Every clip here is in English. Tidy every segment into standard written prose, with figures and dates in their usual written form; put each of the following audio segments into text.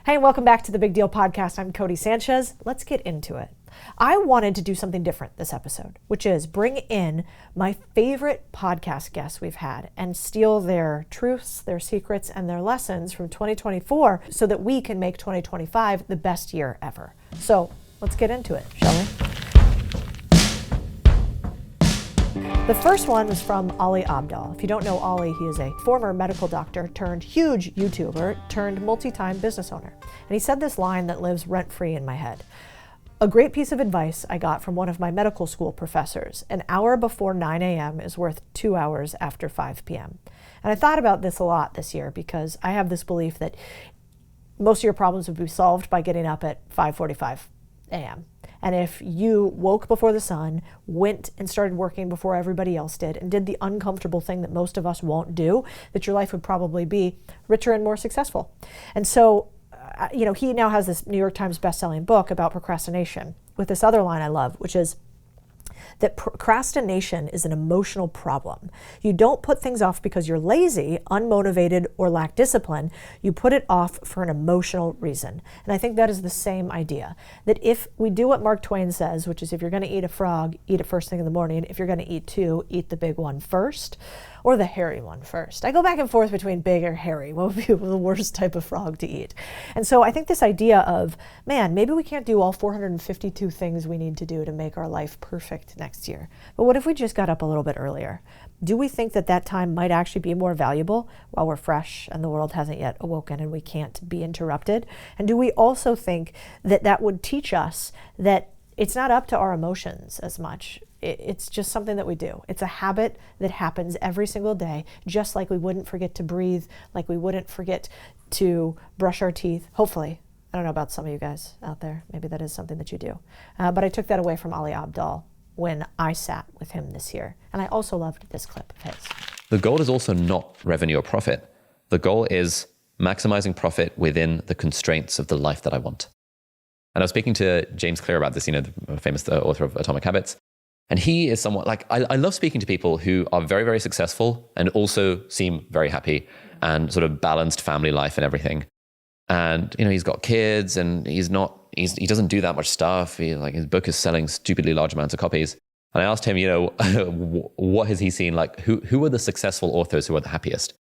Hey, and welcome back to the Big Deal podcast. I'm Codie Sanchez. Let's get into it. I wanted to do something different this episode, which is bring in my favorite podcast guests we've had and steal their truths, their secrets, and their lessons from 2024 so that we can make 2025 the best year ever. So let's get into it, shall we? The first one was from Ali Abdaal. If you don't know Ali, he is a former medical doctor turned huge YouTuber turned multi-time business owner. And he said this line that lives rent-free in my head. A great piece of advice I got from one of my medical school professors: an hour before 9 a.m. is worth 2 hours after 5 p.m. And I thought about this a lot this year because I have this belief that most of your problems would be solved by getting up at 5:45 a.m. And if you woke before the sun, went and started working before everybody else did, and did the uncomfortable thing that most of us won't do, that your life would probably be richer and more successful. And so, he now has this New York Times best-selling book about procrastination with this other line I love, which is that procrastination is an emotional problem. You don't put things off because you're lazy, unmotivated, or lack discipline. You put it off for an emotional reason. And I think that is the same idea. That if we do what Mark Twain says, which is if you're going to eat a frog, eat it first thing in the morning. If you're going to eat two, eat the big one first, or the hairy one first. I go back and forth between big or hairy. What would be the worst type of frog to eat? And so I think this idea of, man, maybe we can't do all 452 things we need to do to make our life perfect next year. But what if we just got up a little bit earlier? Do we think that that time might actually be more valuable while we're fresh and the world hasn't yet awoken and we can't be interrupted? And do we also think that that would teach us that it's not up to our emotions as much? It's just something that we do. It's a habit that happens every single day, just like we wouldn't forget to breathe, like we wouldn't forget to brush our teeth, hopefully. I don't know about some of you guys out there. Maybe that is something that you do. But I took that away from Ali Abdaal when I sat with him this year. And I also loved this clip of his. The goal is also not revenue or profit. The goal is maximizing profit within the constraints of the life that I want. And I was speaking to James Clear about this, the famous author of Atomic Habits. And he is somewhat like, I love speaking to people who are very, very successful and also seem very happy and sort of balanced family life and everything. And, he's got kids and he doesn't do that much stuff. His book is selling stupidly large amounts of copies. And I asked him, what has he seen? Like, who are the successful authors who are the happiest?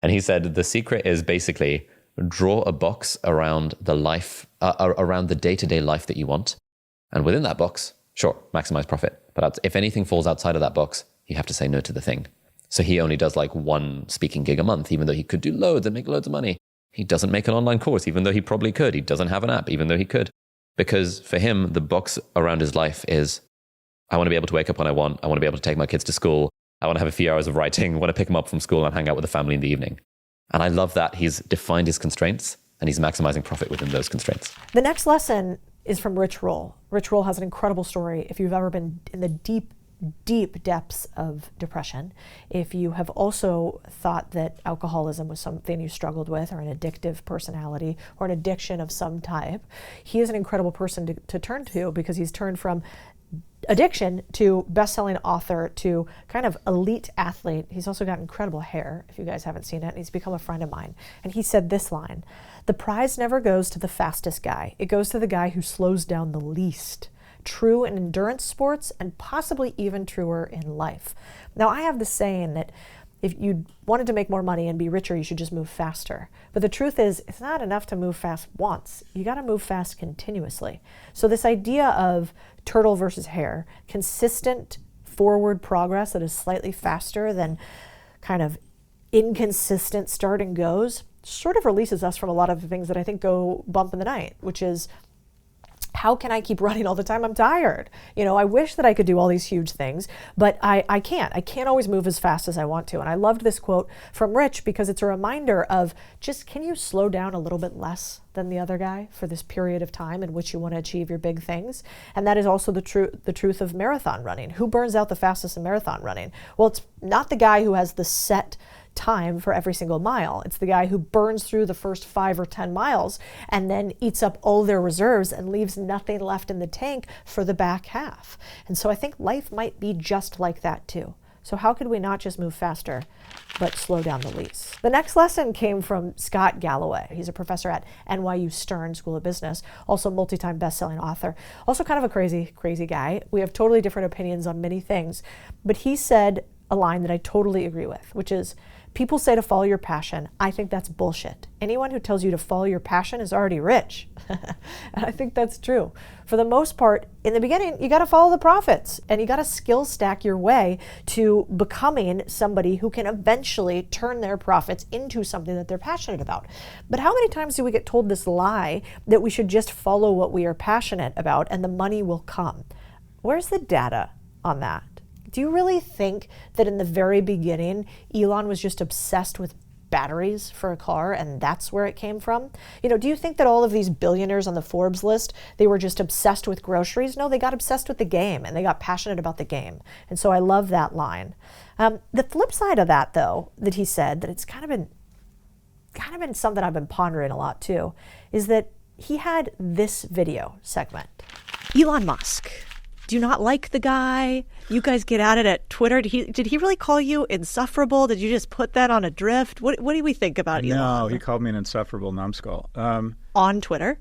And he said, the secret is basically draw a box around the life, around the day-to-day life that you want. And within that box, sure, maximize profit. But if anything falls outside of that box, you have to say no to the thing. So he only does like one speaking gig a month, even though he could do loads and make loads of money. He doesn't make an online course, even though he probably could. He doesn't have an app, even though he could. Because for him, the box around his life is, I want to be able to wake up when I want. I want to be able to take my kids to school. I want to have a few hours of writing. I want to pick them up from school and hang out with the family in the evening. And I love that he's defined his constraints and he's maximizing profit within those constraints. The next lesson is from Rich Roll. Rich Roll has an incredible story. If you've ever been in the deep depths of depression, if you have also thought that alcoholism was something you struggled with, or an addictive personality, or an addiction of some type, he is an incredible person to turn to, because he's turned from addiction to best-selling author to kind of elite athlete. He's also got incredible hair, if you guys haven't seen it, and he's become a friend of mine. And he said this line: the prize never goes to the fastest guy. It goes to the guy who slows down the least. True in endurance sports, and possibly even truer in life. Now, I have this saying that if you wanted to make more money and be richer, you should just move faster. But the truth is, it's not enough to move fast once. You got to move fast continuously. So this idea of turtle versus hare, consistent forward progress that is slightly faster than kind of inconsistent start and goes, sort of releases us from a lot of the things that I think go bump in the night, which is, how can I keep running all the time? I'm tired. I wish that I could do all these huge things, but I can't. I can't always move as fast as I want to. And I loved this quote from Rich because it's a reminder of just, can you slow down a little bit less than the other guy for this period of time in which you want to achieve your big things? And that is also the truth of marathon running. Who burns out the fastest in marathon running? Well, it's not the guy who has the set time for every single mile. It's the guy who burns through the first 5 or 10 miles and then eats up all their reserves and leaves nothing left in the tank for the back half. And so I think life might be just like that too. So how could we not just move faster, but slow down the lease? The next lesson came from Scott Galloway. He's a professor at NYU Stern School of Business, also multi-time best-selling author, also kind of a crazy guy. We have totally different opinions on many things, but he said a line that I totally agree with, which is, people say to follow your passion. I think that's bullshit. Anyone who tells you to follow your passion is already rich. And I think that's true. For the most part, in the beginning, you got to follow the profits and you got to skill stack your way to becoming somebody who can eventually turn their profits into something that they're passionate about. But how many times do we get told this lie that we should just follow what we are passionate about and the money will come? Where's the data on that? Do you really think that in the very beginning, Elon was just obsessed with batteries for a car and that's where it came from? Do you think that all of these billionaires on the Forbes list, they were just obsessed with groceries? No, they got obsessed with the game and they got passionate about the game. And so I love that line. The flip side of that, though, that he said, that it's kind of been something I've been pondering a lot too, is that he had this video segment. Elon Musk. Do you not like the guy? You guys get at it at Twitter. Did he really call you insufferable? Did you just put that on a drift? What do we think about Elon? No, he called me an insufferable numbskull. On Twitter?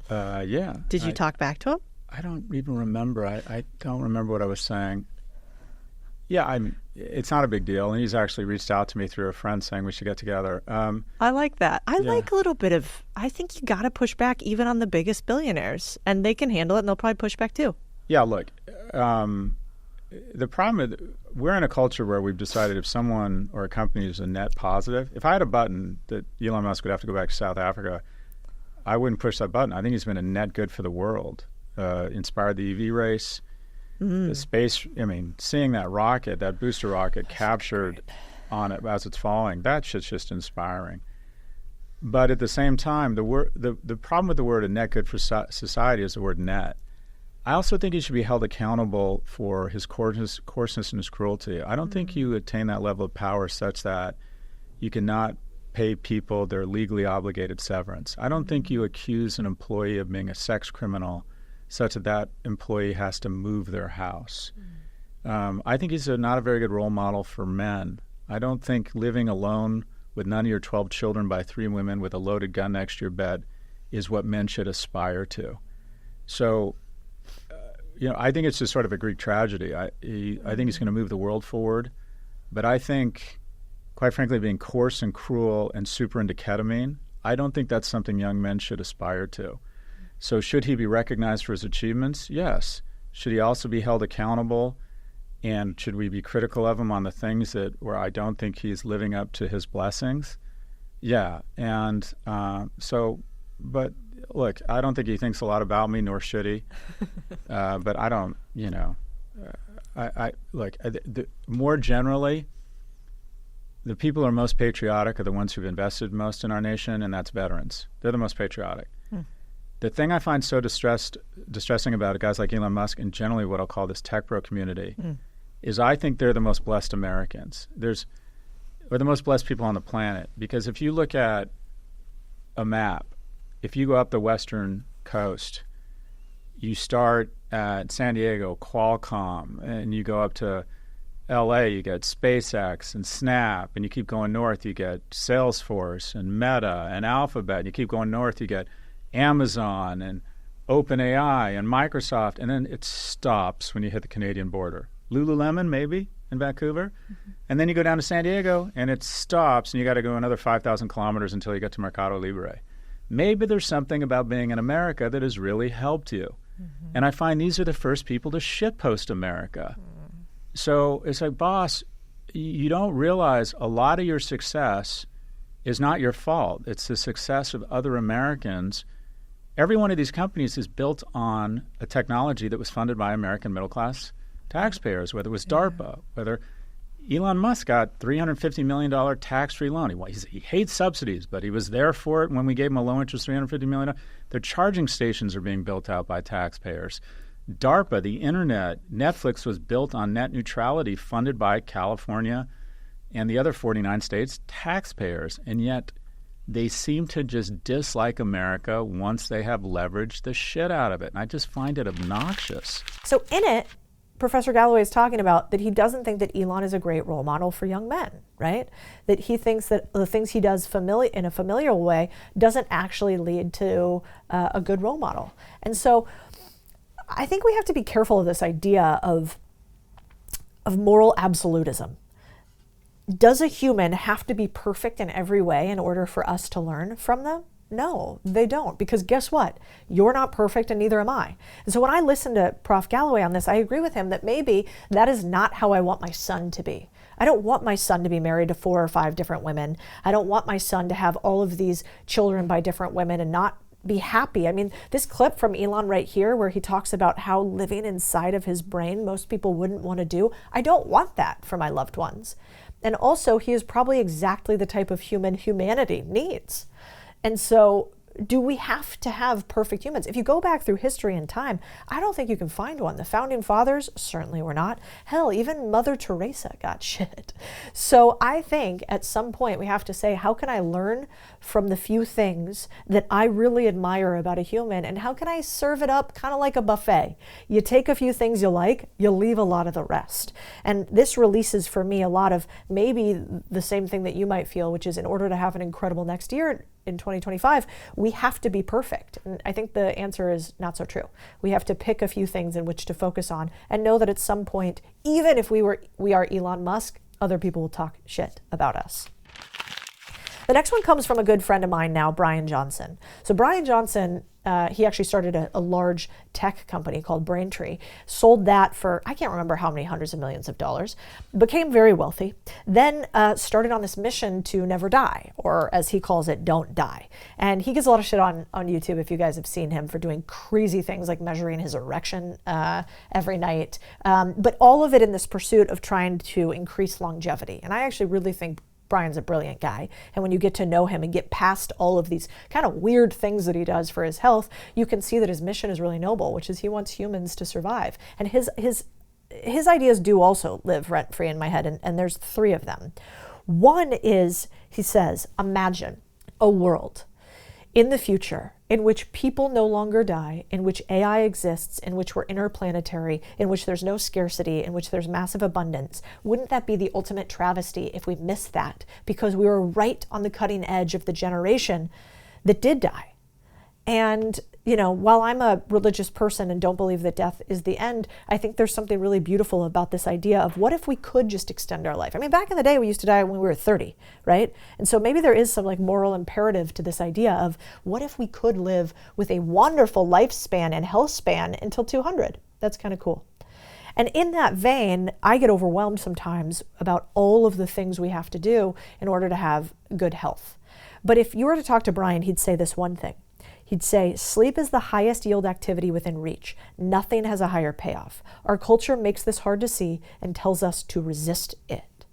Yeah. Did you talk back to him? I don't even remember. I don't remember what I was saying. Yeah, it's not a big deal. And he's actually reached out to me through a friend saying we should get together. I like that. I like a little bit of, I think you got to push back even on the biggest billionaires. And they can handle it and they'll probably push back too. Yeah, look, the problem is we're in a culture where we've decided if someone or a company is a net positive, if I had a button that Elon Musk would have to go back to South Africa, I wouldn't push that button. I think he's been a net good for the world, inspired the EV race, the space. Seeing that rocket, that booster rocket captured on it as it's falling, that shit's just inspiring. But at the same time, the problem with the word a net good for society is the word net. I also think he should be held accountable for his coarseness and his cruelty. I don't think you attain that level of power such that you cannot pay people their legally obligated severance. I don't think you accuse an employee of being a sex criminal such that that employee has to move their house. I think he's not a very good role model for men. I don't think living alone with none of your 12 children by 3 women with a loaded gun next to your bed is what men should aspire to. So, I think it's just sort of a Greek tragedy. I think he's going to move the world forward. But I think, quite frankly, being coarse and cruel and super into ketamine, I don't think that's something young men should aspire to. So should he be recognized for his achievements? Yes. Should he also be held accountable? And should we be critical of him on the things where I don't think he's living up to his blessings? Yeah. And but look, I don't think he thinks a lot about me, nor should he. But I don't, more generally, the people who are most patriotic are the ones who've invested most in our nation, and that's veterans. They're the most patriotic. The thing I find so distressing about guys like Elon Musk and generally what I'll call this tech bro community is I think they're the most blessed Americans. We're the most blessed people on the planet, because if you look at a map, if you go up the western coast, you start at San Diego, Qualcomm, and you go up to LA, you get SpaceX and Snap, and you keep going north, you get Salesforce and Meta and Alphabet, and you keep going north, you get Amazon and OpenAI and Microsoft, and then it stops when you hit the Canadian border. Lululemon, maybe, in Vancouver. And then you go down to San Diego, and it stops, and you got to go another 5,000 kilometers until you get to Mercado Libre. Maybe there's something about being in America that has really helped you. And I find these are the first people to shitpost America. So it's like, boss, you don't realize a lot of your success is not your fault. It's the success of other Americans. Every one of these companies is built on a technology that was funded by American middle-class taxpayers, whether it was DARPA, whether Elon Musk got $350 million tax-free loan. He hates subsidies, but he was there for it when we gave him a low-interest $350 million. Their charging stations are being built out by taxpayers. DARPA, the internet, Netflix was built on net neutrality funded by California and the other 49 states' taxpayers. And yet they seem to just dislike America once they have leveraged the shit out of it. And I just find it obnoxious. So in it, Professor Galloway is talking about, that he doesn't think that Elon is a great role model for young men, right? That he thinks that the things he does in a familial way doesn't actually lead to a good role model. And so I think we have to be careful of this idea of moral absolutism. Does a human have to be perfect in every way in order for us to learn from them? No, they don't, because guess what? You're not perfect and neither am I. And so when I listen to Prof. Galloway on this, I agree with him that maybe that is not how I want my son to be. I don't want my son to be married to 4 or 5 different women. I don't want my son to have all of these children by different women and not be happy. I mean, this clip from Elon right here where he talks about how living inside of his brain most people wouldn't want to do, I don't want that for my loved ones. And also, he is probably exactly the type of human humanity needs. And so do we have to have perfect humans? If you go back through history and time, I don't think you can find one. The founding fathers certainly were not. Hell, even Mother Teresa got shit. So I think at some point we have to say, how can I learn from the few things that I really admire about a human, and how can I serve it up kind of like a buffet? You take a few things you like, you leave a lot of the rest. And this releases for me a lot of maybe the same thing that you might feel, which is in order to have an incredible next year in 2025, we have to be perfect. And I think the answer is not so true. We have to pick a few things in which to focus on and know that at some point, even if we are Elon Musk, other people will talk shit about us. The next one comes from a good friend of mine now, Brian Johnson. So Brian Johnson, he actually started a large tech company called Braintree, sold that for, I can't remember how many hundreds of millions of dollars, became very wealthy, then started on this mission to never die, or as he calls it, don't die. And he gets a lot of shit on YouTube if you guys have seen him for doing crazy things like measuring his erection every night, but all of it in this pursuit of trying to increase longevity. And I actually really think Brian's a brilliant guy. And when you get to know him and get past all of these kind of weird things that he does for his health, you can see that his mission is really noble, which is he wants humans to survive. And his ideas do also live rent-free in my head, and there's 3 of them. One is, he says, imagine a world in the future in which people no longer die, in which AI exists, in which we're interplanetary, in which there's no scarcity, in which there's massive abundance. Wouldn't that be the ultimate travesty if we missed that because we were right on the cutting edge of the generation that did die? And, you know, while I'm a religious person and don't believe that death is the end, I think there's something really beautiful about this idea of what if we could just extend our life? I mean, back in the day, we used to die when we were 30, right? And so maybe there is some like moral imperative to this idea of what if we could live with a wonderful lifespan and health span until 200? That's kind of cool. And in that vein, I get overwhelmed sometimes about all of the things we have to do in order to have good health. But if you were to talk to Brian, he'd say this one thing. He'd say, sleep is the highest yield activity within reach. Nothing has a higher payoff. Our culture makes this hard to see and tells us to resist it.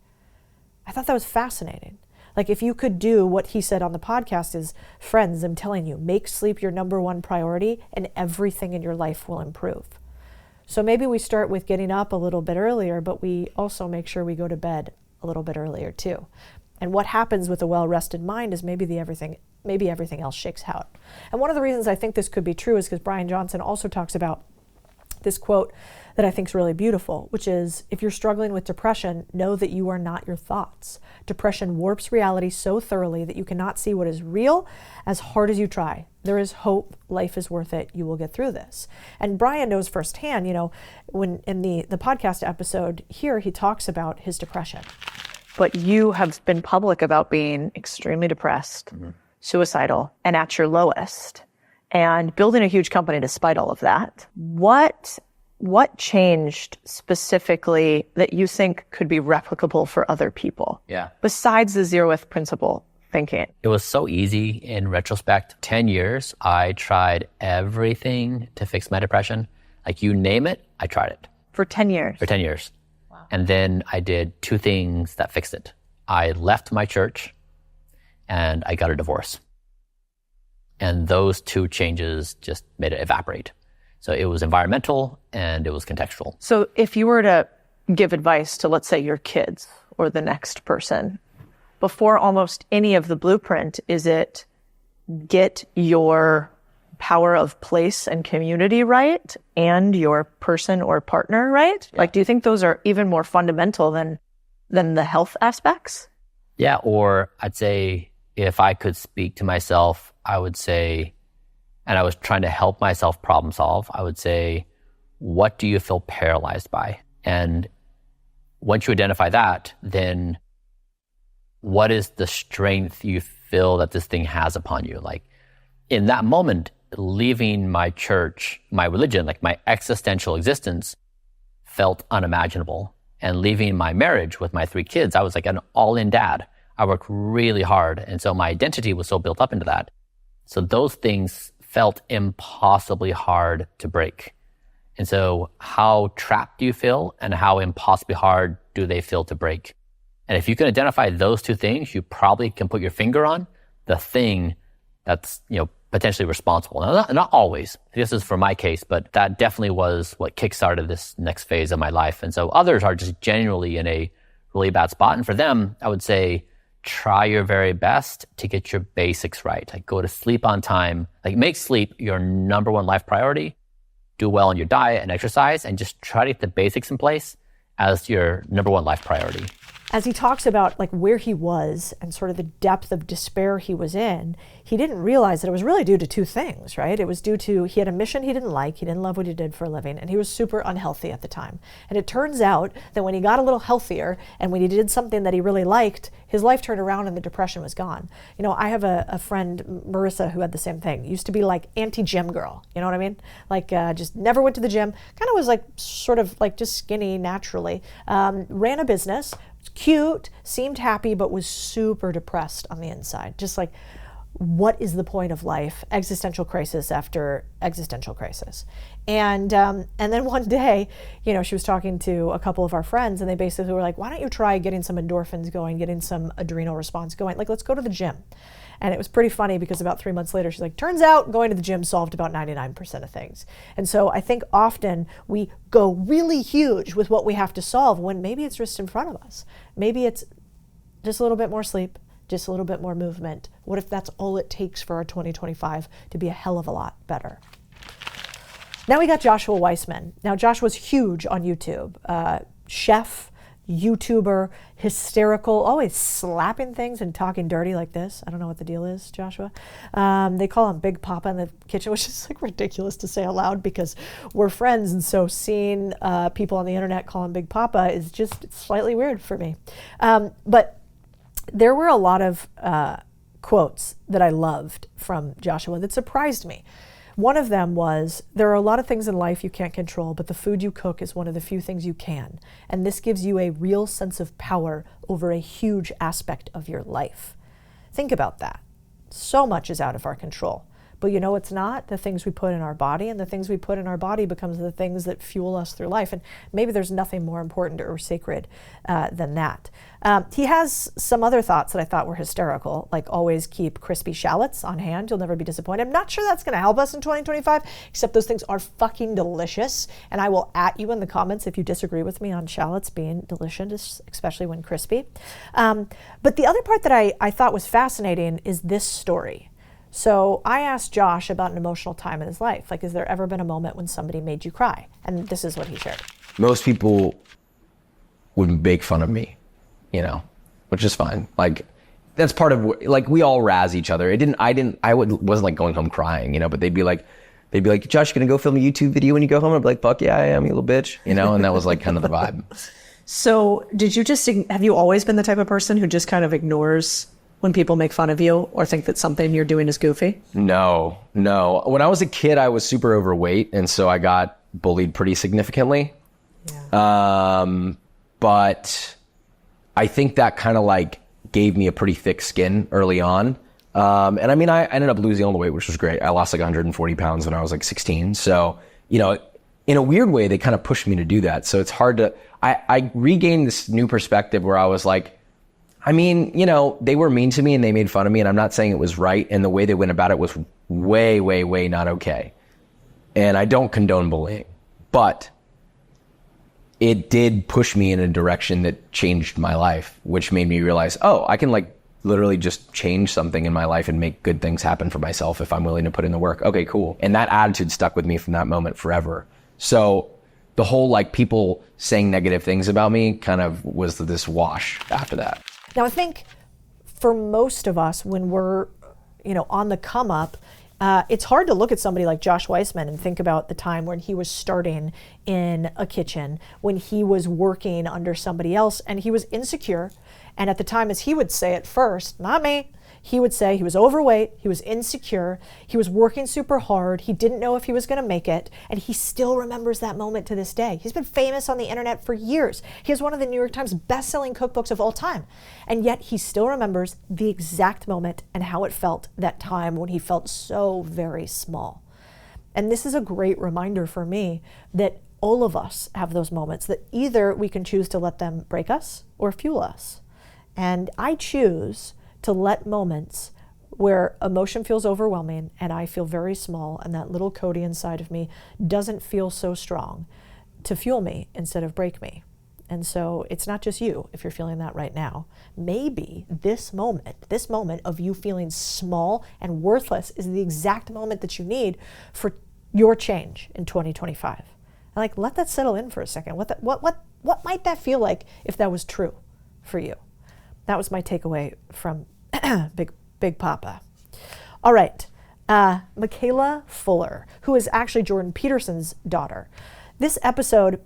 I thought that was fascinating. Like if you could do what he said on the podcast is, friends, I'm telling you, make sleep your number 1 priority and everything in your life will improve. So maybe we start with getting up a little bit earlier, but we also make sure we go to bed a little bit earlier too. And what happens with a well-rested mind is maybe everything else shakes out. And one of the reasons I think this could be true is because Brian Johnson also talks about this quote that I think is really beautiful, which is, if you're struggling with depression, know that you are not your thoughts. Depression warps reality so thoroughly that you cannot see what is real as hard as you try. There is hope. Life is worth it. You will get through this. And Brian knows firsthand, you know, when in the podcast episode here, he talks about his depression. But you have been public about being extremely depressed, suicidal, and at your lowest, and building a huge company despite all of that. What changed specifically that you think could be replicable for other people? Yeah. Besides the zeroth principle thinking. It was so easy in retrospect. 10 years, I tried everything to fix my depression. Like you name it, I tried it. For 10 years? For 10 years. And then I did 2 things that fixed it. I left my church and I got a divorce. And those 2 changes just made it evaporate. So it was environmental and it was contextual. So if you were to give advice to, let's say, your kids or the next person, before almost any of the blueprint, is it get your power of place and community right and your person or partner right? Yeah. Like, do you think those are even more fundamental than the health aspects? Yeah, or I'd say if I could speak to myself, I would say, and I was trying to help myself problem solve, I would say, what do you feel paralyzed by? And once you identify that, then what is the strength you feel that this thing has upon you? Like, in that moment, leaving my church, my religion, like my existential existence felt unimaginable. And leaving my marriage with my 3 kids, I was like an all-in dad. I worked really hard. And so my identity was so built up into that. So those things felt impossibly hard to break. And so how trapped do you feel and how impossibly hard do they feel to break? And if you can identify those 2 things, you probably can put your finger on the thing that's, potentially responsible. Now, not always. This is for my case, but that definitely was what kickstarted this next phase of my life. And so others are just genuinely in a really bad spot. And for them, I would say, try your very best to get your basics right. Like, go to sleep on time. Like, make sleep your number 1 life priority. Do well on your diet and exercise, and just try to get the basics in place as your number 1 life priority. As he talks about like where he was and sort of the depth of despair he was in, he didn't realize that it was really due to 2 things, right? It was due to, he had a mission he didn't like, he didn't love what he did for a living, and he was super unhealthy at the time. And it turns out that when he got a little healthier and when he did something that he really liked, his life turned around and the depression was gone. I have a friend, Marissa, who had the same thing. Used to be like anti-gym girl, you know what I mean? Like just never went to the gym, kind of was like sort of like just skinny naturally, ran a business, cute, seemed happy, but was super depressed on the inside. Just like, what is the point of life? Existential crisis after existential crisis. And then one day, she was talking to a couple of our friends, and they basically were like, why don't you try getting some endorphins going, getting some adrenal response going? Like, let's go to the gym. And it was pretty funny because about 3 months later, she's like, turns out going to the gym solved about 99% of things. And so I think often we go really huge with what we have to solve when maybe it's just in front of us. Maybe it's just a little bit more sleep, just a little bit more movement. What if that's all it takes for our 2025 to be a hell of a lot better? Now we got Joshua Weissman. Now Joshua's huge on YouTube. Chef, YouTuber, hysterical, always slapping things and talking dirty like this. I don't know what the deal is, Joshua. They call him Big Papa in the kitchen, which is like ridiculous to say out loud because we're friends. And so seeing people on the internet call him Big Papa is just slightly weird for me. But there were a lot of quotes that I loved from Joshua that surprised me. One of them was, there are a lot of things in life you can't control, but the food you cook is one of the few things you can. And this gives you a real sense of power over a huge aspect of your life. Think about that. So much is out of our control. But it's not the things we put in our body, and the things we put in our body becomes the things that fuel us through life. And maybe there's nothing more important or sacred than that. He has some other thoughts that I thought were hysterical, like always keep crispy shallots on hand. You'll never be disappointed. I'm not sure that's going to help us in 2025, except those things are fucking delicious. And I will at you in the comments if you disagree with me on shallots being delicious, especially when crispy. But the other part that I thought was fascinating is this story. So I asked Josh about an emotional time in his life. Like, has there ever been a moment when somebody made you cry? And this is what he shared. Most people would make fun of me, which is fine. Like, that's part of, like, we all razz each other. Wasn't like going home crying, but they'd be like, Josh, you gonna go film a YouTube video when you go home? I'd be like, fuck yeah, I am, you little bitch, and that was like kind of the vibe. So have you always been the type of person who just kind of ignores when people make fun of you or think that something you're doing is goofy? No. When I was a kid, I was super overweight, and so I got bullied pretty significantly. Yeah. But I think that kind of like gave me a pretty thick skin early on. And I mean, I ended up losing all the weight, which was great. I lost like 140 pounds when I was like 16. So, in a weird way, they kind of pushed me to do that. So it's hard to, I regained this new perspective where I was like, I mean, they were mean to me and they made fun of me, and I'm not saying it was right. And the way they went about it was way, way, way not okay. And I don't condone bullying, but it did push me in a direction that changed my life, which made me realize, I can like literally just change something in my life and make good things happen for myself if I'm willing to put in the work. Okay, cool. And that attitude stuck with me from that moment forever. So the whole like people saying negative things about me kind of was this wash after that. Now, I think for most of us, when we're, on the come up, it's hard to look at somebody like Josh Weissman and think about the time when he was starting in a kitchen, when he was working under somebody else and he was insecure. And at the time, as he would say it first, not me, he would say he was overweight, he was insecure, he was working super hard, he didn't know if he was going to make it, and he still remembers that moment to this day. He's been famous on the internet for years. He has one of the New York Times best-selling cookbooks of all time, and yet he still remembers the exact moment and how it felt that time when he felt so very small. And this is a great reminder for me that all of us have those moments that either we can choose to let them break us or fuel us. And I choose to let moments where emotion feels overwhelming and I feel very small and that little Codie inside of me doesn't feel so strong to fuel me instead of break me. And so it's not just you if you're feeling that right now. Maybe this moment of you feeling small and worthless is the exact moment that you need for your change in 2025. And like, let that settle in for a second. What might that feel like if that was true for you? That was my takeaway from Big Papa. All right, Michaela Fuller, who is actually Jordan Peterson's daughter. This episode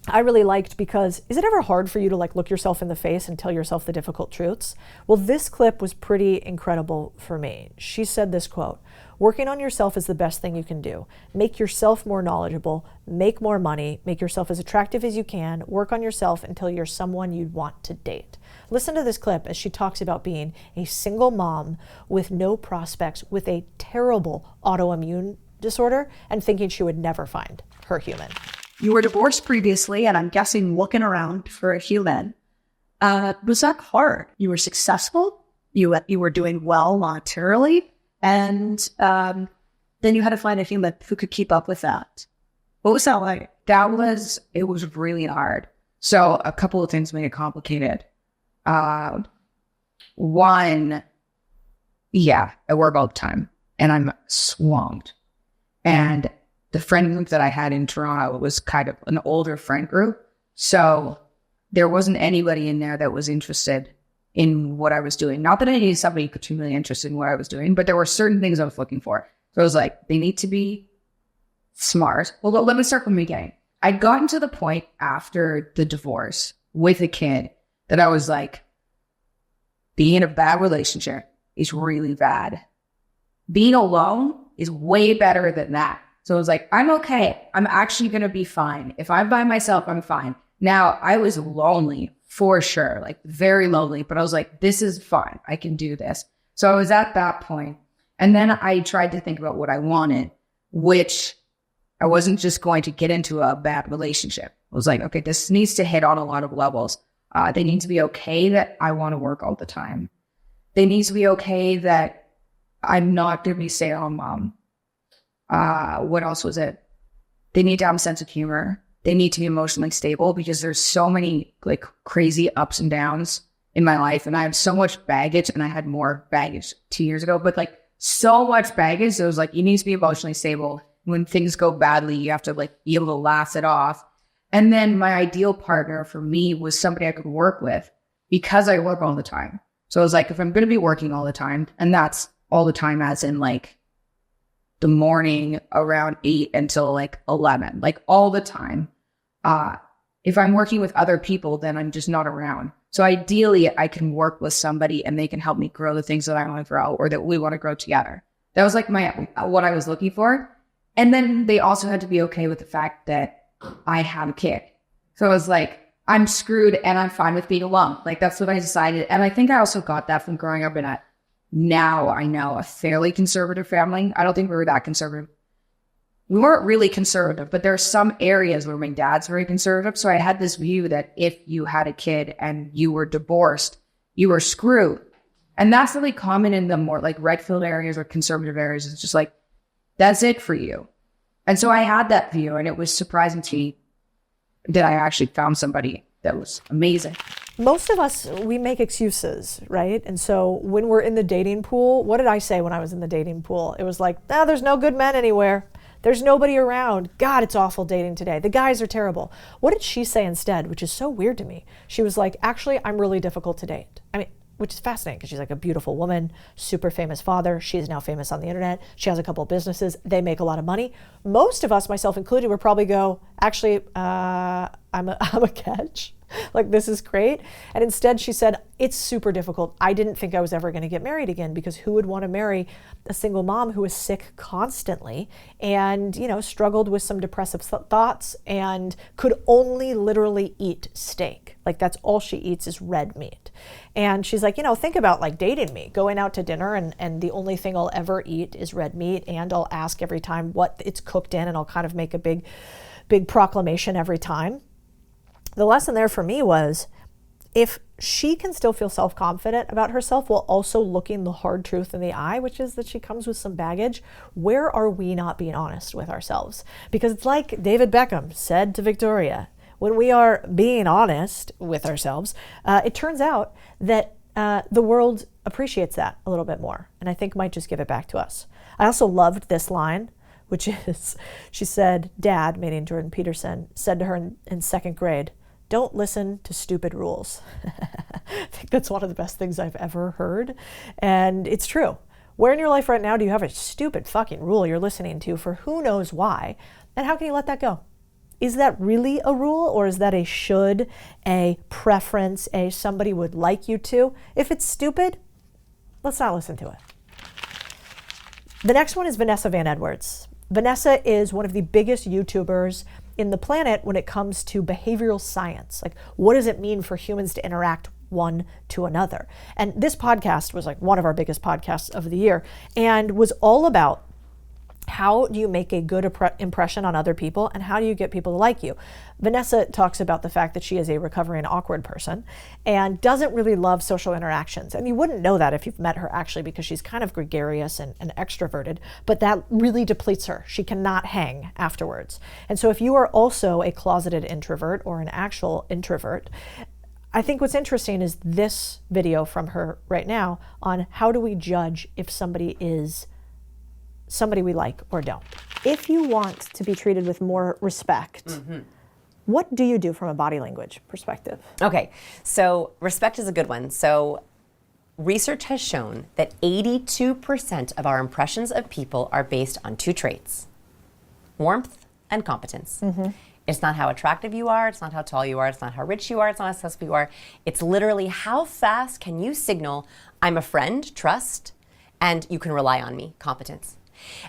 I really liked because is it ever hard for you to like look yourself in the face and tell yourself the difficult truths? Well, this clip was pretty incredible for me. She said this quote, "Working on yourself is the best thing you can do. Make yourself more knowledgeable, make more money, make yourself as attractive as you can, work on yourself until you're someone you'd want to date." Listen to this clip as she talks about being a single mom with no prospects, with a terrible autoimmune disorder, and thinking she would never find her human. You were divorced previously, and I'm guessing looking around for a human. Was that hard? You were successful, you were doing well monetarily, and then you had to find a human who could keep up with that. What was that like? It was really hard. So a couple of things made it complicated. One, I work all the time and I'm swamped. And the friend group that I had in Toronto was kind of an older friend group. So there wasn't anybody in there that was interested in what I was doing. Not that I needed somebody who could be really interested in what I was doing, but there were certain things I was looking for. So I was like, they need to be smart. Well, let me start from the beginning. I'd gotten to the point after the divorce with a kid that I was like, being in a bad relationship is really bad. Being alone is way better than that. So I was like, I'm okay. I'm actually going to be fine. If I'm by myself, I'm fine. Now, I was lonely for sure, like very lonely, but I was like, this is fine. I can do this. So I was at that point. And then I tried to think about what I wanted, which I wasn't just going to get into a bad relationship. I was like, okay, this needs to hit on a lot of levels. They need to be okay that I want to work all the time. They need to be okay that I'm not going to be stay-at-home mom. What else was it? They need to have a sense of humor. They need to be emotionally stable because there's so many like crazy ups and downs in my life. And I have so much baggage, and I had more baggage 2 years ago, but like so much baggage. So it was like, you need to be emotionally stable. When things go badly, you have to like be able to laugh it off. And then my ideal partner for me was somebody I could work with because I work all the time. So I was like, if I'm going to be working all the time, and that's all the time as in like the morning around 8 until like 11, like all the time. If I'm working with other people, then I'm just not around. So ideally I can work with somebody and they can help me grow the things that I want to grow or that we want to grow together. That was like what I was looking for. And then they also had to be okay with the fact that I have a kid. So I was like, I'm screwed and I'm fine with being alone. Like that's what I decided. And I think I also got that from growing up in a fairly conservative family. I don't think we were that conservative. We weren't really conservative, but there are some areas where my dad's very conservative. So I had this view that if you had a kid and you were divorced, you were screwed. And that's really common in the more like red-filled areas or conservative areas. It's just like, that's it for you. And so I had that view, and it was surprising to me that I actually found somebody that was amazing. most of us, we make excuses, right? And so when we're in the dating pool, what did I say when I was in the dating pool? It was like, there's no good men anywhere. There's nobody around. God, it's awful dating today. The guys are terrible. What did she say instead, which is so weird to me? She was like, actually, I'm really difficult to date. I mean, which is fascinating because she's like a beautiful woman, super famous father. She is now famous on the internet. She has a couple of businesses. They make a lot of money. Most of us, myself included, would probably go, actually, I'm a catch. Like, this is great. And instead she said, it's super difficult. I didn't think I was ever going to get married again, because who would want to marry a single mom who is sick constantly and, struggled with some depressive thoughts and could only literally eat steak. Like, that's all she eats is red meat. And she's like, think about like dating me, going out to dinner and the only thing I'll ever eat is red meat. And I'll ask every time what it's cooked in, and I'll kind of make a big proclamation every time. The lesson there for me was, if she can still feel self-confident about herself while also looking the hard truth in the eye, which is that she comes with some baggage, where are we not being honest with ourselves? Because it's like David Beckham said to Victoria, when we are being honest with ourselves, it turns out that the world appreciates that a little bit more, and I think might just give it back to us. I also loved this line, which is, she said, Dad, meaning Jordan Peterson, said to her in second grade, don't listen to stupid rules. I think that's one of the best things I've ever heard. And it's true. Where in your life right now do you have a stupid fucking rule you're listening to for who knows why? And how can you let that go? Is that really a rule, or is that a should, a preference, a somebody would like you to? If it's stupid, let's not listen to it. The next one is Vanessa Van Edwards. Vanessa is one of the biggest YouTubers in the planet when it comes to behavioral science. Like, what does it mean for humans to interact one to another? And this podcast was like one of our biggest podcasts of the year, and was all about how do you make a good impression on other people, and how do you get people to like you? Vanessa talks about the fact that she is a recovering awkward person and doesn't really love social interactions. And you wouldn't know that if you've met her, actually, because she's kind of gregarious and extroverted, but that really depletes her. She cannot hang afterwards. And so if you are also a closeted introvert or an actual introvert, I think what's interesting is this video from her right now on how do we judge if somebody is somebody we like or don't. If you want to be treated with more respect, what do you do from a body language perspective? Okay, so respect is a good one. So research has shown that 82% of our impressions of people are based on two traits: warmth and competence. It's not how attractive you are, it's not how tall you are, it's not how rich you are, it's not how successful you are. It's literally how fast can you signal, I'm a friend, trust, and you can rely on me, competence.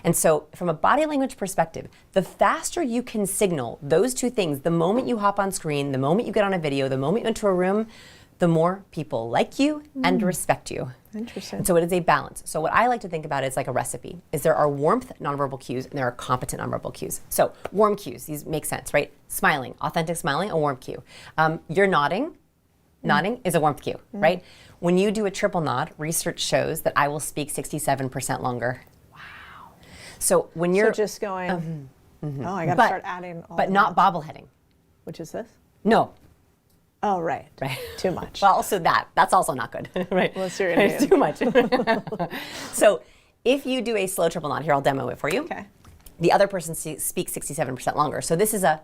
And so from a body language perspective, the faster you can signal those two things, the moment you hop on screen, the moment you get on a video, the moment you enter a room, the more people like you and respect you. Interesting. And so it is a balance. So what I like to think about is like a recipe, is there are warmth nonverbal cues and there are competent nonverbal cues. So warm cues, these make sense, right? Smiling, authentic smiling, a warm cue. You're nodding. Nodding is a warmth cue, right? When you do a triple nod, research shows that I will speak 67% longer. So when you're just going, oh, I got to start adding all but not bobbleheading. Which is this? No. Oh, right. Right. Too much. Well, also that's also not good, right? Well, you're it's too much. So if you do a slow triple nod, here, I'll demo it for you. Okay. The other person speaks 67% longer. So this is a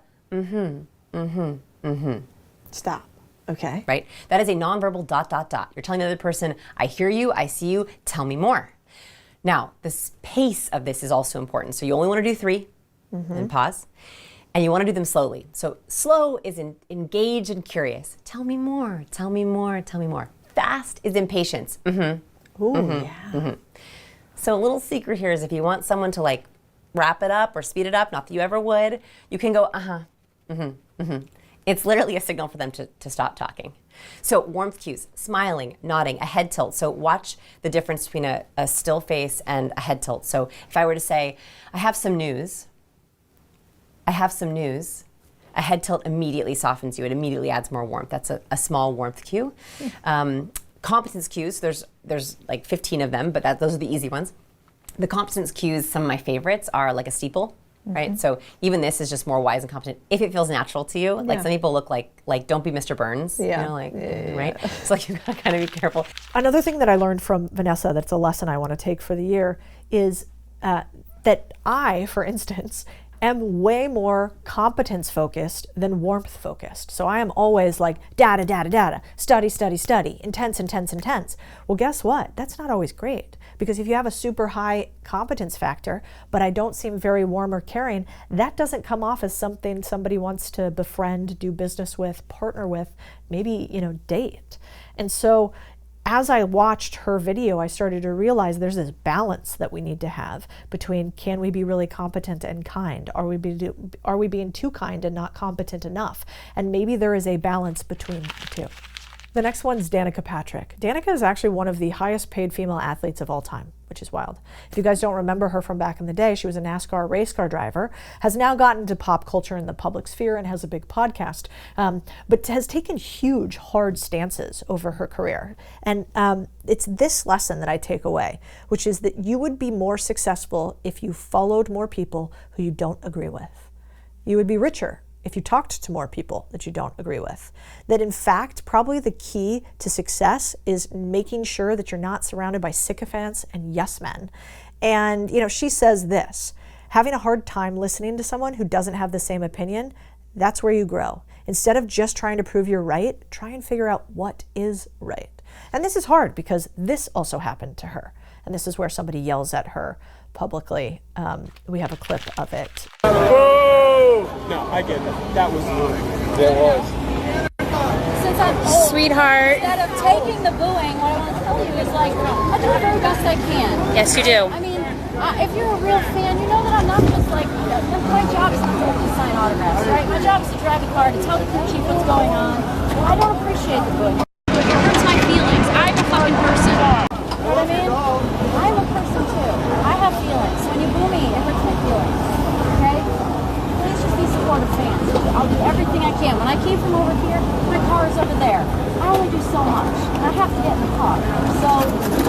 Stop. Okay. Right? That is a nonverbal ... You're telling the other person, I hear you, I see you, tell me more. Now, the pace of this is also important. So you only want to do 3, and pause. And you want to do them slowly. So slow is engaged and curious. Tell me more, tell me more, tell me more. Fast is impatience. Yeah. So a little secret here is if you want someone to like wrap it up or speed it up, not that you ever would, you can go, It's literally a signal for them to stop talking. So warmth cues, smiling, nodding, a head tilt. So watch the difference between a still face and a head tilt. So if I were to say, I have some news, a head tilt immediately softens you. It immediately adds more warmth. That's a small warmth cue. Competence cues, there's like 15 of them, but those are the easy ones. The competence cues, some of my favorites are like a steeple. right? So even this is just more wise and competent if it feels natural to you. Like some people look like don't be Mr. Burns, you know, like, right? It's like you gotta kind of be careful. Another thing that I learned from Vanessa that's a lesson I want to take for the year is that I, for instance, am way more competence focused than warmth focused. So I am always like data, data, data, study, study, study, intense, intense, intense. Well, guess what? That's not always great, because if you have a super high competence factor, but I don't seem very warm or caring, that doesn't come off as something somebody wants to befriend, do business with, partner with, maybe, you know, date. And so as I watched her video, I started to realize there's this balance that we need to have between, can we be really competent and kind? Are we being too kind and not competent enough? And maybe there is a balance between the two. The next one's Danica Patrick. Danica is actually one of the highest paid female athletes of all time, which is wild. If you guys don't remember her from back in the day, she was a NASCAR race car driver, has now gotten into pop culture in the public sphere and has a big podcast, but has taken huge, hard stances over her career. And it's this lesson that I take away, which is that you would be more successful if you followed more people who you don't agree with. You would be richer if you talked to more people that you don't agree with. That in fact, probably the key to success is making sure that you're not surrounded by sycophants and yes men. And, you know, she says this, having a hard time listening to someone who doesn't have the same opinion, that's where you grow. Instead of just trying to prove you're right, try and figure out what is right. And this is hard because this also happened to her. And this is where somebody yells at her publicly. We have a clip of it. No, I get it. That was rude. It was. Since I'm old, sweetheart, instead of taking the booing, what I want to tell you is like, I do the very best I can. Yes, you do. I mean, if you're a real fan, you know that I'm not just like, my job is not to sign autographs, right? My job is to drive a car, to tell the crew chief what's going on. I don't appreciate the booing. It hurts my feelings. I'm a fucking person. You know what I mean? I'm a person too. I have feelings. When you boo me, it hurts my feelings. Okay? Please just be supportive fans. I'll do everything I can. When I came from over here, my car is over there. I only do so much. I have to get in the car. So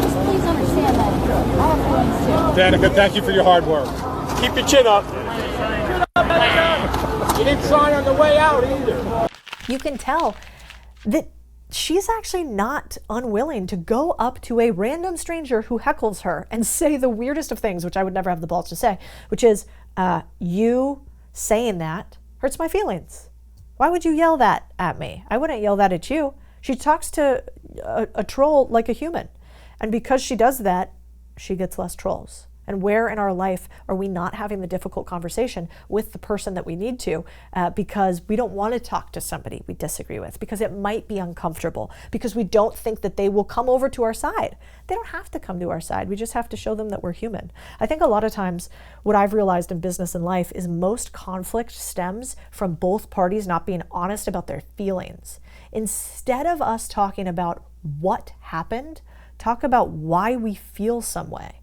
just please understand that I have feelings too. Danica, thank you for your hard work. Keep your chin up. You didn't sign on the way out either. You can tell that she's actually not unwilling to go up to a random stranger who heckles her and say the weirdest of things, which I would never have the balls to say, which is, you saying that hurts my feelings. Why would you yell that at me? I wouldn't yell that at you. She talks to a troll like a human. And because she does that, she gets less trolls. And where in our life are we not having the difficult conversation with the person that we need to because we don't want to talk to somebody we disagree with, because it might be uncomfortable, because we don't think that they will come over to our side. They don't have to come to our side. We just have to show them that we're human. I think a lot of times what I've realized in business and life is most conflict stems from both parties not being honest about their feelings. Instead of us talking about what happened, talk about why we feel some way.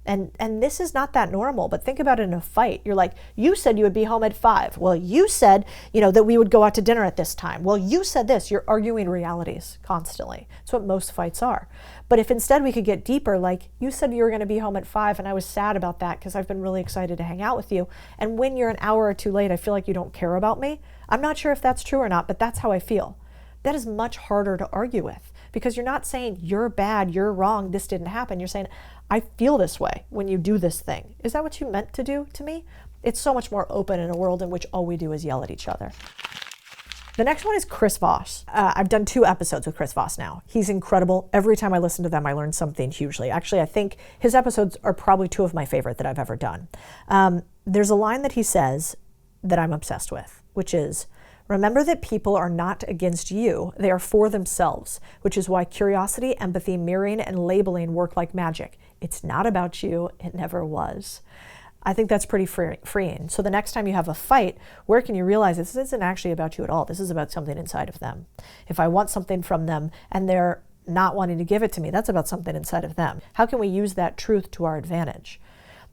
And this is not that normal, but think about it in a fight. You're like, you said you would be home at 5. Well, you said, that we would go out to dinner at this time. Well, you said this. You're arguing realities constantly. That's what most fights are. But if instead we could get deeper, like you said you were going to be home at 5 and I was sad about that because I've been really excited to hang out with you. And when you're an hour or two late, I feel like you don't care about me. I'm not sure if that's true or not, but that's how I feel. That is much harder to argue with because you're not saying you're bad, you're wrong, this didn't happen. You're saying, I feel this way when you do this thing. Is that what you meant to do to me? It's so much more open in a world in which all we do is yell at each other. The next one is Chris Voss. I've done 2 episodes with Chris Voss now. He's incredible. Every time I listen to them, I learn something hugely. Actually, I think his episodes are probably 2 of my favorite that I've ever done. There's a line that he says that I'm obsessed with, which is, remember that people are not against you, they are for themselves, which is why curiosity, empathy, mirroring, and labeling work like magic. It's not about you, it never was. I think that's pretty freeing. So the next time you have a fight, where can you realize this isn't actually about you at all? This is about something inside of them. If I want something from them and they're not wanting to give it to me, that's about something inside of them. How can we use that truth to our advantage?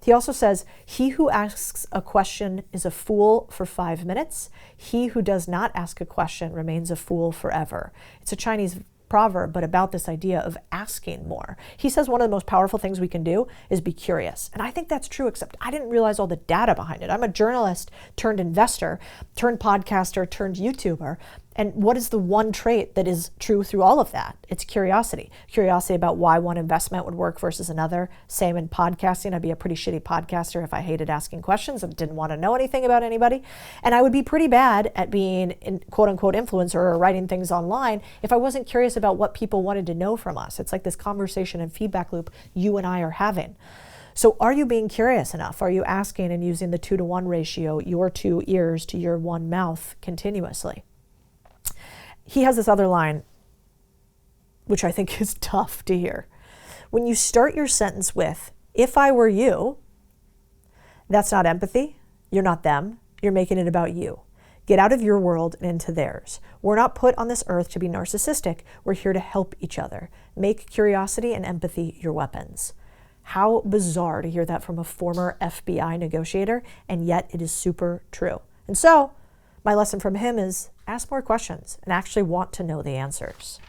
He also says, he who asks a question is a fool for 5 minutes. He who does not ask a question remains a fool forever. It's a Chinese proverb, but about this idea of asking more. He says one of the most powerful things we can do is be curious. And I think that's true, except I didn't realize all the data behind it. I'm a journalist turned investor, turned podcaster, turned YouTuber. And what is the one trait that is true through all of that? It's curiosity. Curiosity about why one investment would work versus another. Same in podcasting. I'd be a pretty shitty podcaster if I hated asking questions and didn't want to know anything about anybody. And I would be pretty bad at being an quote unquote influencer or writing things online if I wasn't curious about what people wanted to know from us. It's like this conversation and feedback loop you and I are having. So are you being curious enough? Are you asking and using the 2-to-1 ratio, your 2 ears to your 1 mouth continuously? He has this other line, which I think is tough to hear. When you start your sentence with, if I were you, that's not empathy. You're not them. You're making it about you. Get out of your world and into theirs. We're not put on this earth to be narcissistic. We're here to help each other. Make curiosity and empathy your weapons. How bizarre to hear that from a former FBI negotiator, and yet it is super true. And so, my lesson from him is ask more questions and actually want to know the answers.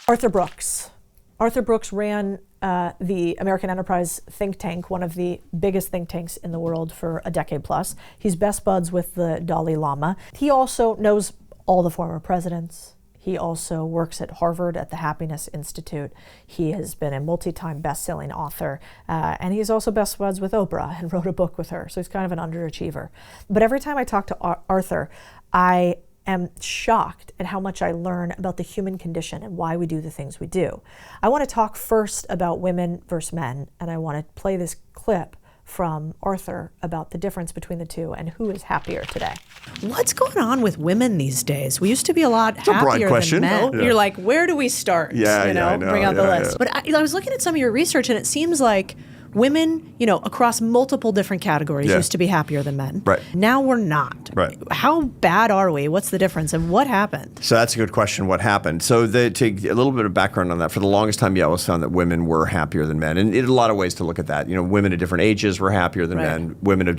Arthur Brooks. Arthur Brooks ran the American Enterprise think tank, one of the biggest think tanks in the world for a decade plus. He's best buds with the Dalai Lama. He also knows all the former presidents. He also works at Harvard at the Happiness Institute. He has been a multi-time best-selling author, and he's also best buds with Oprah and wrote a book with her, so he's kind of an underachiever. But every time I talk to Arthur, I am shocked at how much I learn about the human condition and why we do the things we do. I want to talk first about women versus men, and I want to play this clip from Arthur about the difference between the two and who is happier today. What's going on with women these days? We used to be a lot It's a broad happier question. than men. Yeah. You're like, where do we start? I know, bring out the yeah, list. yeah. But I was looking at some of your research, and it seems like women, across multiple different categories used to be happier than men. Right. Now we're not. Right. How bad are we? What's the difference? And what happened? So that's a good question. What happened? So to get a little bit of background on that, for the longest time, it was found that women were happier than men. And a lot of ways to look at that. Women at different ages were happier than men. Women of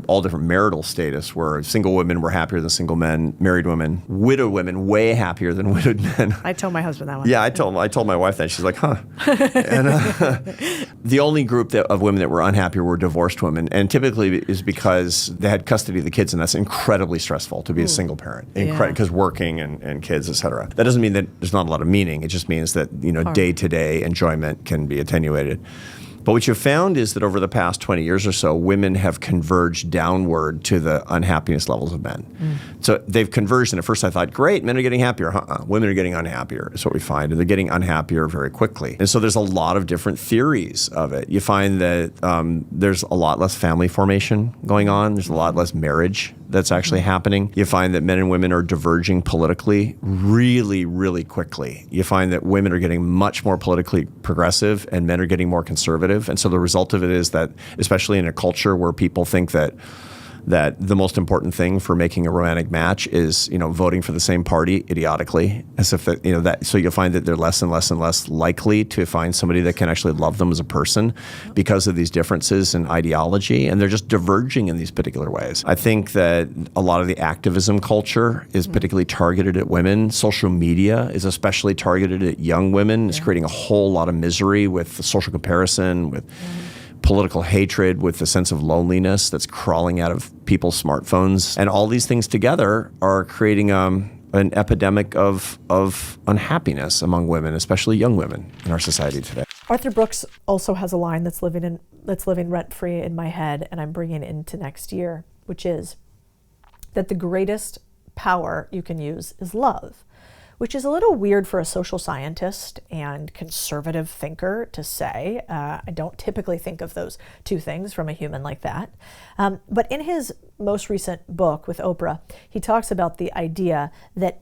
all different marital status were. Single women were happier than single men. Married women. Widowed women, way happier than widowed men. I told my husband that one. Yeah, I told my wife that. She's like, huh. And the only group of women that were unhappy were divorced women, and typically is because they had custody of the kids, and that's incredibly stressful to be a single parent, because working and kids, et cetera. That doesn't mean that there's not a lot of meaning. It just means that day-to-day enjoyment can be attenuated. But what you've found is that over the past 20 years or so, women have converged downward to the unhappiness levels of men. So they've converged, and at first I thought, great, men are getting happier. Women are getting unhappier is what we find, and they're getting unhappier very quickly. And so there's a lot of different theories of it. You find that there's a lot less family formation going on. There's a lot less marriage that's actually happening. You find that men and women are diverging politically really, really quickly. You find that women are getting much more politically progressive and men are getting more conservative. And so the result of it is that, especially in a culture where people think that the most important thing for making a romantic match is, voting for the same party idiotically, as if that, so you'll find that they're less and less and less likely to find somebody that can actually love them as a person because of these differences in ideology, and they're just diverging in these particular ways. I think that a lot of the activism culture is particularly targeted at women. Social media is especially targeted at young women. It's creating a whole lot of misery with the social comparison, with political hatred, with the sense of loneliness that's crawling out of people's smartphones. And all these things together are creating an epidemic of unhappiness among women, especially young women in our society today. Arthur Brooks also has a line that's living rent-free in my head, and I'm bringing into next year, which is that the greatest power you can use is love, which is a little weird for a social scientist and conservative thinker to say. I don't typically think of those two things from a human like that. But in his most recent book with Oprah, he talks about the idea that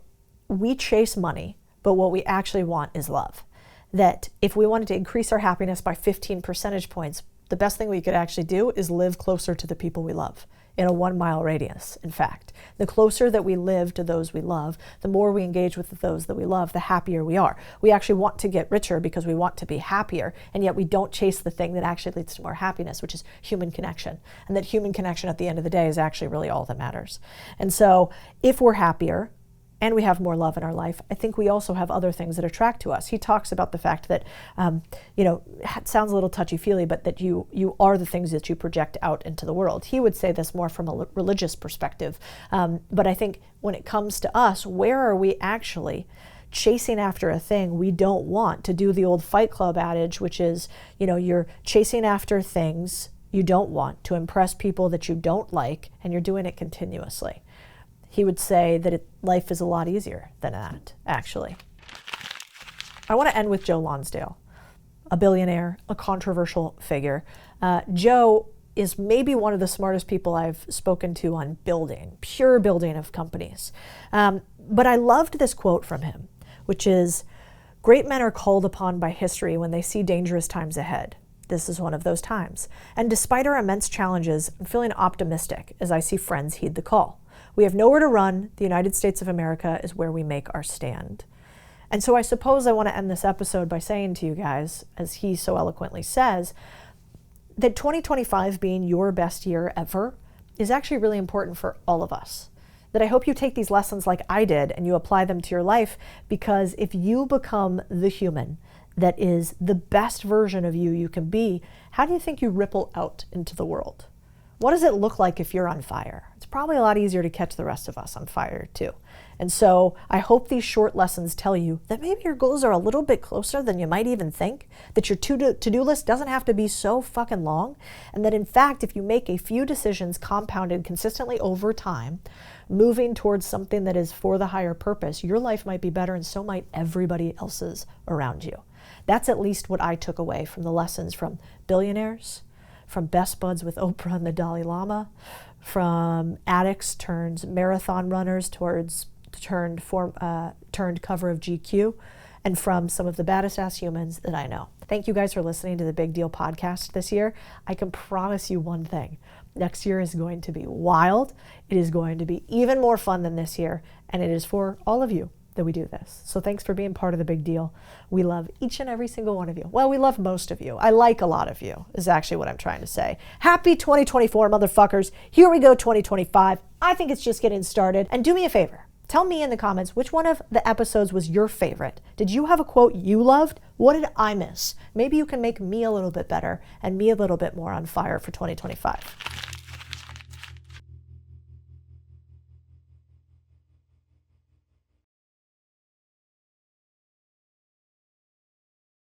we chase money, but what we actually want is love. That if we wanted to increase our happiness by 15 percentage points, the best thing we could actually do is live closer to the people we love, in a 1-mile radius, in fact. The closer that we live to those we love, the more we engage with those that we love, the happier we are. We actually want to get richer because we want to be happier, and yet we don't chase the thing that actually leads to more happiness, which is human connection. And that human connection at the end of the day is actually really all that matters. And so if we're happier, and we have more love in our life, I think we also have other things that attract to us. He talks about the fact that, it sounds a little touchy-feely, but that you are the things that you project out into the world. He would say this more from a religious perspective. But I think when it comes to us, where are we actually chasing after a thing we don't want? To do the old Fight Club adage, which is, you're chasing after things you don't want to impress people that you don't like, and you're doing it continuously. He would say that life is a lot easier than that, actually. I want to end with Joe Lonsdale, a billionaire, a controversial figure. Joe is maybe one of the smartest people I've spoken to on building, pure building of companies. But I loved this quote from him, which is, "Great men are called upon by history when they see dangerous times ahead. This is one of those times. And despite our immense challenges, I'm feeling optimistic as I see friends heed the call. We have nowhere to run. The United States of America is where we make our stand." And so I suppose I want to end this episode by saying to you guys, as he so eloquently says, that 2025 being your best year ever is actually really important for all of us. That I hope you take these lessons like I did and you apply them to your life, because if you become the human that is the best version of you can be, how do you think you ripple out into the world? What does it look like if you're on fire? It's probably a lot easier to catch the rest of us on fire too. And so I hope these short lessons tell you that maybe your goals are a little bit closer than you might even think, that your to-do list doesn't have to be so fucking long, and that in fact, if you make a few decisions compounded consistently over time, moving towards something that is for the higher purpose, your life might be better and so might everybody else's around you. That's at least what I took away from the lessons from billionaires, from best buds with Oprah and the Dalai Lama, from addicts turned marathon runners turned cover of GQ, and from some of the baddest ass humans that I know. Thank you guys for listening to the Big Deal podcast this year. I can promise you one thing. Next year is going to be wild. It is going to be even more fun than this year, and it is for all of you that we do this. So thanks for being part of the Big Deal. We love each and every single one of you. Well, we love most of you. I like a lot of you, is actually what I'm trying to say. Happy 2024, motherfuckers. Here we go, 2025. I think it's just getting started. And do me a favor. Tell me in the comments which one of the episodes was your favorite. Did you have a quote you loved? What did I miss? Maybe you can make me a little bit better and me a little bit more on fire for 2025.